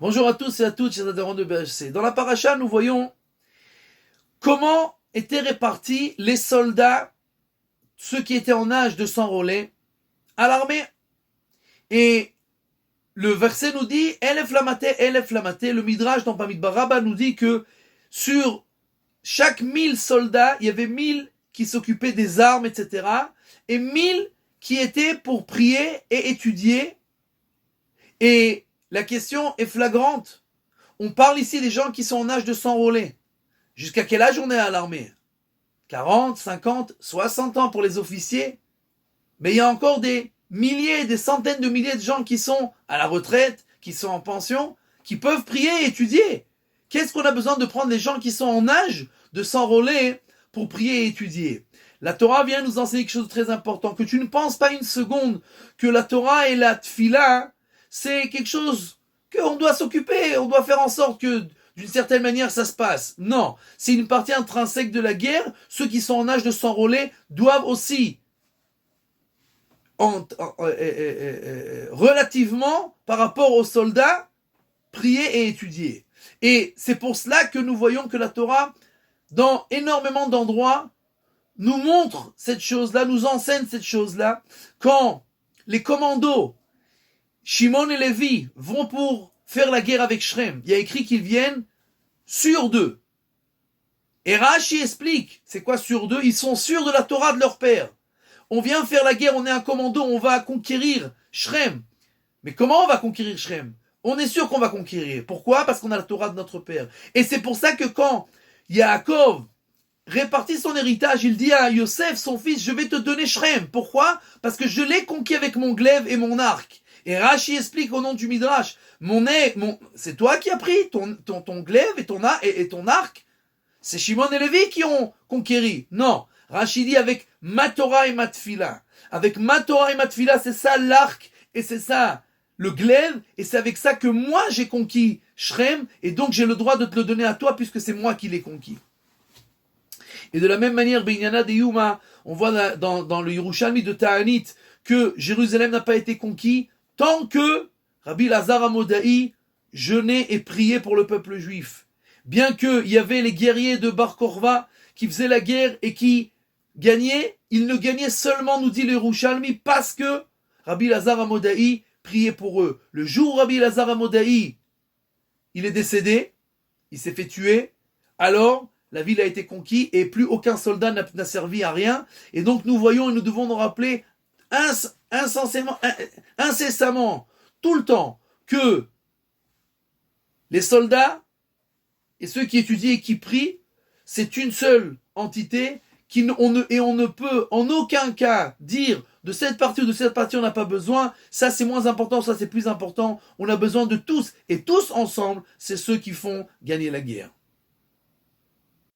Bonjour à tous et à toutes, chers adhérents de BHC. Dans la paracha, nous voyons comment étaient répartis les soldats, ceux qui étaient en âge de s'enrôler, à l'armée. Et le verset nous dit, Elef lamate, le Midrash dans Bamidbar Rabba nous dit que sur chaque 1000 soldats, il y avait 1000 qui s'occupaient des armes, etc. Et 1000 qui étaient pour prier et étudier. Et la question est flagrante. On parle ici des gens qui sont en âge de s'enrôler. Jusqu'à quel âge on est à l'armée ? 40, 50, 60 ans pour les officiers. Mais il y a encore des milliers, des centaines de milliers de gens qui sont à la retraite, qui sont en pension, qui peuvent prier et étudier. Qu'est-ce qu'on a besoin de prendre les gens qui sont en âge de s'enrôler pour prier et étudier ? La Torah vient nous enseigner quelque chose de très important, que tu ne penses pas une seconde que la Torah et la Tfila, c'est quelque chose qu'on doit s'occuper, on doit faire en sorte que d'une certaine manière ça se passe. Non, c'est une partie intrinsèque de la guerre. Ceux qui sont en âge de s'enrôler doivent aussi, relativement par rapport aux soldats, prier et étudier. Et c'est pour cela que nous voyons que la Torah, dans énormément d'endroits, nous montre cette chose-là, nous enseigne cette chose-là. Quand les commandos, Shimon et Lévi, vont pour faire la guerre avec Shrem, il y a écrit qu'ils viennent sûrs d'eux. Et Rashi explique, c'est quoi sûrs d'eux ? Ils sont sûrs de la Torah de leur père. On vient faire la guerre, on est un commando, on va conquérir Shrem. Mais comment on va conquérir Shrem ? On est sûr qu'on va conquérir. Pourquoi ? Parce qu'on a la Torah de notre père. Et c'est pour ça que quand Yaakov répartit son héritage, il dit à Yosef, son fils, je vais te donner Shrem. Pourquoi ? Parce que je l'ai conquis avec mon glaive et mon arc. Et Rashi explique au nom du Midrash, c'est toi qui as pris ton glaive et ton arc. C'est Shimon et Lévi qui ont conquéri. Non. Rashi dit avec ma Torah et ma Tfila. Avec ma Torah et ma Tfila, c'est ça l'arc et c'est ça le glaive, et c'est avec ça que moi j'ai conquis Shrem, et donc j'ai le droit de te le donner à toi puisque c'est moi qui l'ai conquis. Et de la même manière, Beinyana de Yuma, on voit dans le Yerushalmi de Ta'anit que Jérusalem n'a pas été conquis tant que Rabbi Lazar Amodaï jeûnait et priait pour le peuple juif. Bien qu'il y avait les guerriers de Bar Korva qui faisaient la guerre et qui gagnaient, ils ne gagnaient seulement, nous dit le Yerushalmi, parce que Rabbi Lazar Amodaï priait pour eux. Le jour où Rabbi Lazar Amodaï, il est décédé, il s'est fait tuer, alors la ville a été conquise et plus aucun soldat n'a servi à rien. Et donc nous voyons et nous devons nous rappeler incessamment, tout le temps, que les soldats et ceux qui étudient et qui prient, c'est une seule entité on ne peut en aucun cas dire de cette partie ou de cette partie on n'a pas besoin, ça c'est moins important, ça c'est plus important, on a besoin de tous, et tous ensemble, c'est ceux qui font gagner la guerre.